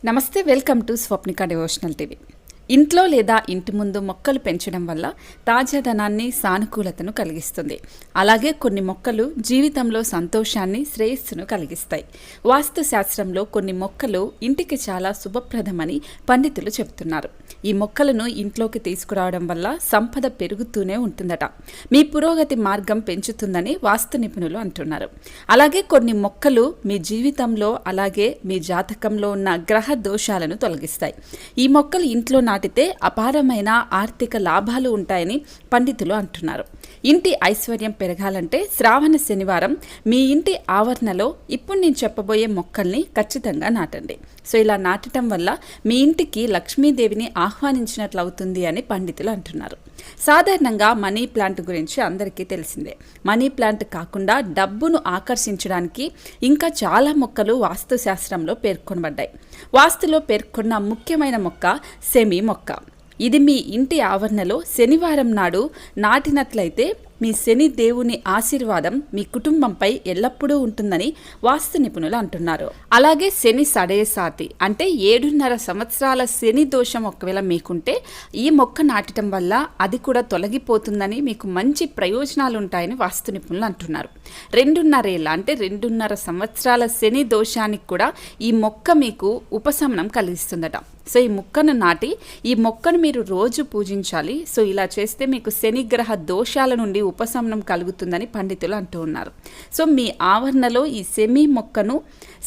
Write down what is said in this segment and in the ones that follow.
నమస్తే, welcome to Swapnika devotional TV. ఇంట్లో లేదా ఇంటి ముందు మొక్కలు పెంచడం వల్ల తాజాదనాన్ని, సానుకూలతను కలిగిస్తుంది. అలాగే కొన్ని మొక్కలు జీవితంలో సంతోషాన్ని, శ్రేయస్సును కలిగిస్తాయి. వాస్తు శాస్త్రంలో కొన్ని మొక్కలు ఇంటికి చాలా శుభప్రదమని పండితులు చెబుతున్నారు. ఈ మొక్కలను ఇంట్లోకి తీసుకురావడం వల్ల సంపద పెరుగుతూనే ఉంటుందట. మీ పురోగతి మార్గం పెంచుతుందని వాస్తు నిపుణులు అంటున్నారు. అలాగే కొన్ని మొక్కలు మీ జీవితంలో, అలాగే మీ జాతకంలో ఉన్న గ్రహ దోషాలను తొలగిస్తాయి. ఈ మొక్కలు ఇంట్లో నాటితే అపారమైన ఆర్థిక లాభాలు ఉంటాయని పండితులు అంటున్నారు. ఇంటి ఐశ్వర్యం పెరగాలంటే శ్రావణ శనివారం మీ ఇంటి ఆవరణలో ఇప్పుడు నేను చెప్పబోయే మొక్కల్ని ఖచ్చితంగా నాటండి. సో ఇలా నాటడం వల్ల మీ ఇంటికి లక్ష్మీదేవిని ఆహ్వానించినట్లు అవుతుంది అని పండితులు అంటున్నారు. సాధారణంగా మనీ ప్లాంట్ గురించి అందరికీ తెలిసిందే. మనీ ప్లాంట్ కాకుండా డబ్బును ఆకర్షించడానికి ఇంకా చాలా మొక్కలు వాస్తు శాస్త్రంలో పేర్కొనబడ్డాయి. వాస్తులో పేర్కొన్న ముఖ్యమైన మొక్క సెమీ మొక్క. ఇది మీ ఇంటి ఆవరణలో శనివారం నాడు నాటినట్లయితే మీ శని దేవుని ఆశీర్వాదం మీ కుటుంబంపై ఎల్లప్పుడూ ఉంటుందని వాస్తు నిపుణులు అంటున్నారు. అలాగే శని సడేసాతి అంటే 7.5 సంవత్సరాల శని దోషం ఒకవేళ మీకుంటే ఈ మొక్క నాటడం వల్ల అది కూడా తొలగిపోతుందని, మీకు మంచి ప్రయోజనాలు ఉంటాయని వాస్తు నిపుణులు అంటున్నారు. 2.5 ఏళ్ళ అంటే 2.5 సంవత్సరాల శని దోషానికి కూడా ఈ మొక్క మీకు ఉపశమనం కలిగిస్తుందట. సో ఈ మొక్కను నాటి ఈ మొక్కను మీరు రోజు పూజించాలి. సో ఇలా చేస్తే మీకు శనిగ్రహ దోషాల నుండి ఉపశమనం కలుగుతుందని పండితులు అంటూ ఉన్నారు. సో మీ ఆవరణలో ఈ సెమీ మొక్కను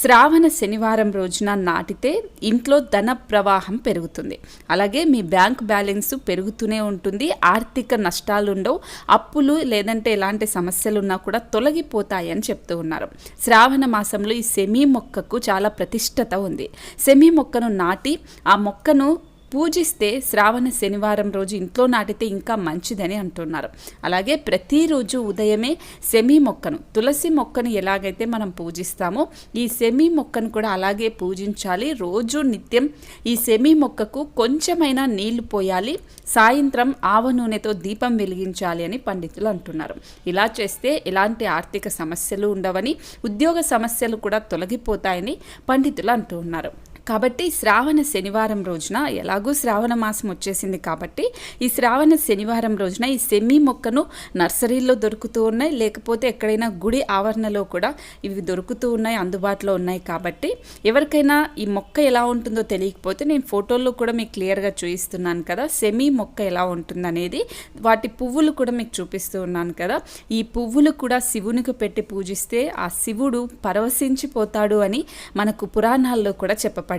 శ్రావణ శనివారం రోజున నాటితే ఇంట్లో ధన ప్రవాహం పెరుగుతుంది. అలాగే మీ బ్యాంక్ బ్యాలెన్స్ పెరుగుతూనే ఉంటుంది. ఆర్థిక నష్టాలు ఉండవు. అప్పులు లేదంటే ఎలాంటి సమస్యలు ఉన్నా కూడా తొలగిపోతాయి అని చెప్తూ ఉన్నారు. శ్రావణ మాసంలో ఈ సెమీ మొక్కకు చాలా ప్రతిష్టత ఉంది. సెమీ మొక్కను నాటి ఆ మొక్కను పూజిస్తే శ్రావణ శనివారం రోజు ఇంట్లో నాటితే ఇంకా మంచిదని అంటున్నారు. అలాగే ప్రతిరోజు ఉదయమే సెమీ మొక్కను, తులసి మొక్కను ఎలాగైతే మనం పూజిస్తామో ఈ సెమీ మొక్కను కూడా అలాగే పూజించాలి. రోజు నిత్యం ఈ సెమీ మొక్కకు కొంచెమైనా నీళ్లు పోయాలి. సాయంత్రం ఆవ నూనెతో దీపం వెలిగించాలి అని పండితులు అంటున్నారు. ఇలా చేస్తే ఎలాంటి ఆర్థిక సమస్యలు ఉండవని, ఉద్యోగ సమస్యలు కూడా తొలగిపోతాయని పండితులు అంటూ ఉన్నారు. కాబట్టి శ్రావణ శనివారం రోజున, ఎలాగూ శ్రావణ మాసం వచ్చేసింది కాబట్టి ఈ శ్రావణ శనివారం రోజున ఈ సెమీ మొక్కను నర్సరీల్లో దొరుకుతూ ఉన్నాయి, లేకపోతే ఎక్కడైనా గుడి ఆవరణలో కూడా ఇవి దొరుకుతూ ఉన్నాయి, అందుబాటులో ఉన్నాయి. కాబట్టి ఎవరికైనా ఈ మొక్క ఎలా ఉంటుందో తెలియకపోతే నేను ఫోటోల్లో కూడా మీకు క్లియర్గా చూపిస్తున్నాను కదా, సెమీ మొక్క ఎలా ఉంటుందనేది. వాటి పువ్వులు కూడా మీకు చూపిస్తూ ఉన్నాను కదా. ఈ పువ్వులు కూడా శివునికి పెట్టి పూజిస్తే ఆ శివుడు పరవశించిపోతాడు అని మనకు పురాణాల్లో కూడా చెప్పబడింది.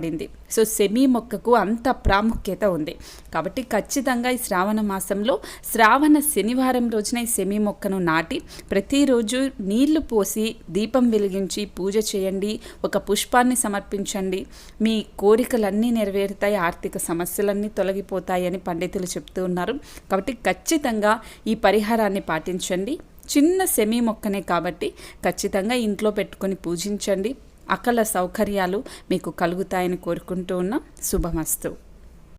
సో సెమీ మొక్కకు అంత ప్రాముఖ్యత ఉంది. కాబట్టి ఖచ్చితంగా ఈ శ్రావణ మాసంలో శ్రావణ శనివారం రోజున ఈ సెమీ మొక్కను నాటి ప్రతిరోజు నీళ్లు పోసి దీపం వెలిగించి పూజ చేయండి. ఒక పుష్పాన్ని సమర్పించండి. మీ కోరికలన్నీ నెరవేరుతాయి, ఆర్థిక సమస్యలన్నీ తొలగిపోతాయి అని పండితులు చెప్తూ ఉన్నారు. కాబట్టి ఖచ్చితంగా ఈ పరిహారాన్ని పాటించండి. చిన్న సెమీ మొక్కనే కాబట్టి ఖచ్చితంగా ఇంట్లో పెట్టుకొని పూజించండి. అకల సౌకర్యాలు మీకు కలుగుతాయని కోరుకుంటూ ఉన్నాం. శుభమస్తు.